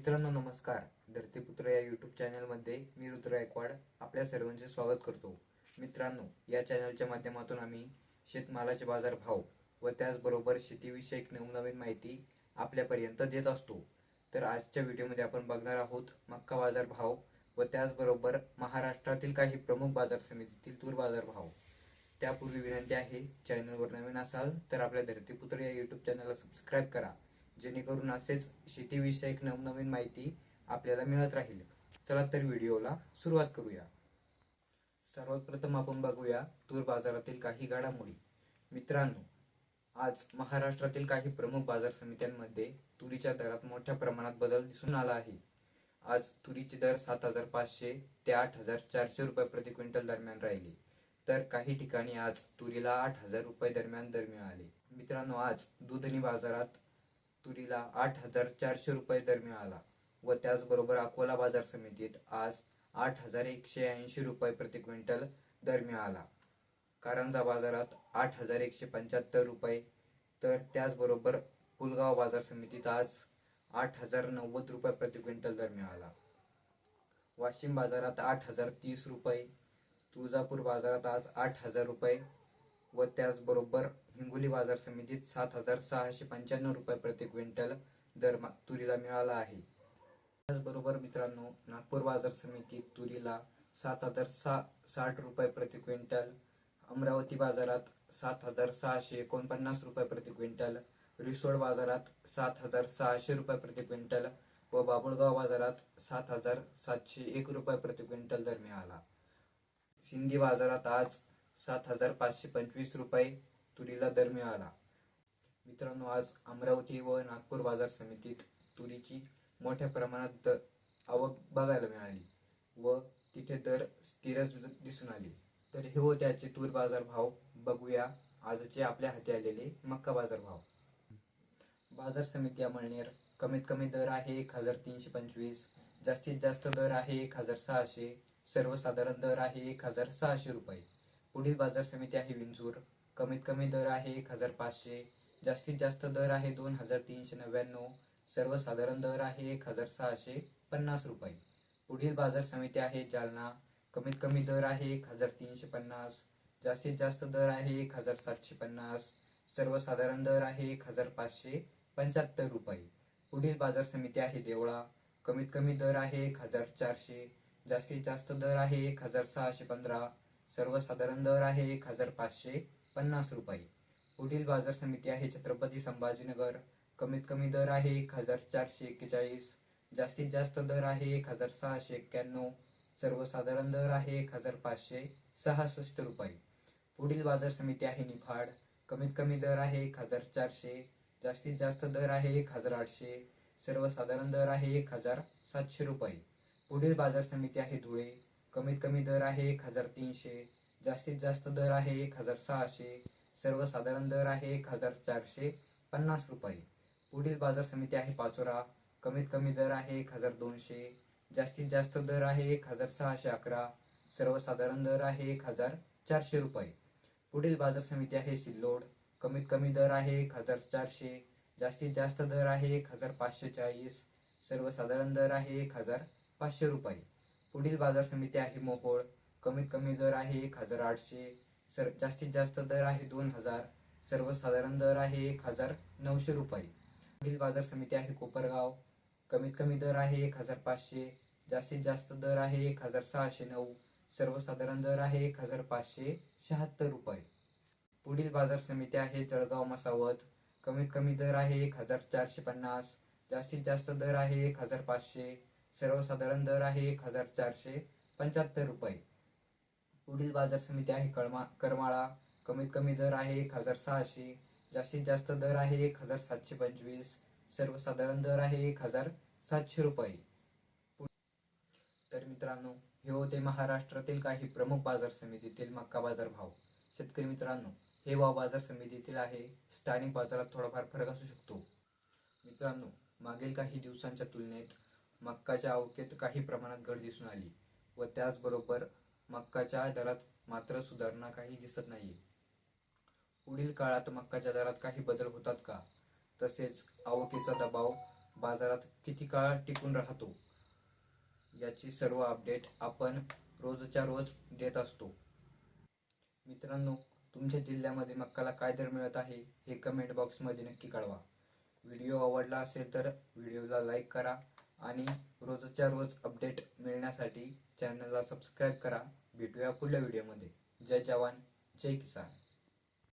मित्रांनो नमस्कार. धरतीपुत्र या यूट्यूब चॅनलमध्ये मी रुद्र गायकवाड आपल्या सर्वांचे स्वागत करतो. मित्रांनो, या चॅनलच्या माध्यमातून आम्ही शेतमालाचे बाजारभाव व त्याचबरोबर शेतीविषयक नवनवीन माहिती आपल्यापर्यंत देत असतो. तर आजच्या व्हिडिओमध्ये आपण बघणार आहोत मक्का बाजारभाव व त्याचबरोबर महाराष्ट्रातील काही प्रमुख बाजार समितीतील तूर बाजारभाव. त्यापूर्वी विनंती आहे, चॅनलवर नवीन असाल तर आपल्या धरतीपुत्र या यूट्यूब चॅनलला सबस्क्राईब करा, जेणेकरून असेच शेतीविषयक नवनवीन माहिती आपल्याला मिळत राहील. चला तर व्हिडिओला सुरुवात करूया. सर्वात प्रथम आपण बघूया तूर बाजारातील काही घडामोडी. मित्रांनो, आज महाराष्ट्रातील काही प्रमुख बाजार समित्यांमध्ये तुरीच्या दरात मोठ्या प्रमाणात बदल दिसून आला आहे. आज तुरीचे दर 7,500 ते 8,400 रुपये प्रति क्विंटल दरम्यान राहिले, तर काही ठिकाणी आज तुरीला 8,000 रुपये दरम्यान दर मिळाले. मित्रांनो, आज दुधनी बाजारात तुरीला 8,400 रुपये दर मिळाला व त्याचबरोबर अकोला बाजार समितीत आज 8,180 रुपये प्रति क्विंटल दर मिळाला. कारंजा बाजारात 8,175 रुपये, तर त्याचबरोबर पुलगाव बाजार समितीत आज 8,090 रुपये प्रति क्विंटल दर मिळाला. वाशिम बाजारात 8,030 रुपये, तुळजापूर बाजारात आज 8,000 रुपये व त्याचबरोबर हिंगोली बाजार समितीत 7,695 रुपये प्रति क्विंटल दर तुरीला मिळाला आहे. त्याचबरोबर मित्रांनो, नागपूर बाजार समितीत तुरीला 7,060 रुपये प्रति क्विंटल, अमरावती बाजारात 7,649 रुपये प्रति क्विंटल, रिसोड बाजारात 7,600 रुपये प्रति क्विंटल व बाभुळगाव बाजारात 7,701 रुपये प्रति क्विंटल दर मिळाला. सिंधी बाजारात आज 7,525 रुपये तुरीला दर मिळाला. मित्रांनो, आज अमरावती व नागपूर बाजार समितीत तुरीची मोठ्या प्रमाणात आवक बघायला मिळाली व तिथे दर स्थिरच दिसून आले. तर हे होते आजचे तूर बाजार भाव. बघूया आजचे आपल्या हाती आलेले मक्का बाजार भाव. बाजार समिती अमळनेर कमीत कमी दर आहे 1,325, जास्तीत जास्त दर आहे 1,600, सर्वसाधारण दर आहे 1,600 रुपये. पुढील बाजार समिती आहे विंचूर, कमीत कमी दर आहे 1,500, जास्तीत जास्त दर आहे 2,399, सर्वसाधारण दर आहे 1,650 रुपये. पुढील बाजार समिती आहे जालना, कमीत कमी दर आहे 1,350, जास्तीत जास्त दर आहे 1,750, सर्वसाधारण दर आहे 1,575 रुपये. पुढील बाजार समिती आहे देवळा, कमीत कमी दर आहे 1,400, जास्तीत जास्त दर आहे 1,615, सर्वसाधारण दर आहे 1,550 रुपये. पुढील बाजार समिती आहे छत्रपती संभाजीनगर, कमीत कमी दर आहे 1,441, जास्तीत जास्त दर आहे 1,691, सर्वसाधारण दर आहे 1,566 रुपये. पुढील बाजार समिती आहे निफाड, कमीत कमी दर आहे 1,400, जास्तीत जास्त दर आहे 1,800, सर्वसाधारण दर आहे 1,700 रुपये. पुढील बाजार समिती आहे धुळे, कमीत कमी दर आहे 1,300, जास्तीत जास्त दर आहे 1,600, सर्वसाधारण दर आहे 1,450 रुपये. पुढील बाजार समिती आहे पाचोरा, कमीत कमी दर आहे 1,200, जास्तीत जास्त दर आहे 1,611, सर्वसाधारण दर आहे 1,400 रुपये. पुढील बाजार समिती आहे सिल्लोड, कमीत कमी दर आहे 1,400, जास्तीत जास्त दर आहे 1,540, सर्वसाधारण दर आहे 1,500 रुपये. पुढील बाजार समिती आहे मोहोळ, कमीत कमी दर आहे 1,800, जास्तीत जास्त दर आहे 2,000, सर्वसाधारण दर आहे 1,900 रुपये. पुढील बाजार समिती आहे कोपरगाव, कमीत कमी दर आहे 1,500, जास्तीत जास्त दर आहे 1,609, सर्वसाधारण दर आहे 1,576 रुपये. पुढील बाजार समिती आहे जळगाव मसावत, कमीत कमी दर आहे 1,450, जास्तीत जास्त दर आहे 1,500, सर्वसाधारण दर आहे 1,475 रुपये. पुढील बाजार समिती आहे करमाळा, कमीत कमी दर आहे 1,600, जास्तीत जास्त दर आहे 1,725, सर्वसाधारण दर आहे 1,700 रुपये. तर मित्रांनो, हे होते महाराष्ट्रातील काही प्रमुख बाजार समितीतील मक्का बाजार भाव. शेतकरी मित्रांनो, हे भाव बाजार समितीतील आहे, स्थानिक बाजारात थोडाफार फरक असू शकतो. मित्रांनो, मागील काही दिवसांच्या तुलनेत मक्काच्या आवकेत काही प्रमाणात घट दिसून आली व त्याचबरोबर मक्काच्या दरात मात्र सुधारणा काही दिसत नाहीये. पुढील काळात मक्काच्या दरात काही बदल होतात का, तसेच आवकेचा दबाव बाजारात किती काळ टिकून राहतो याची सर्व अपडेट आपण रोजच्या रोज देत असतो. मित्रांनो, तुमच्या जिल्ह्यामध्ये मक्काला काय दर मिळत आहे हे कमेंट बॉक्समध्ये नक्की कळवा. व्हिडिओ आवडला असेल तर व्हिडिओला लाईक करा आणि रोजच्या रोज अपडेट मिळण्यासाठी चॅनलला सबस्क्राईब करा. भेटूया पुढल्या व्हिडिओमध्ये. जय जवान, जय किसान.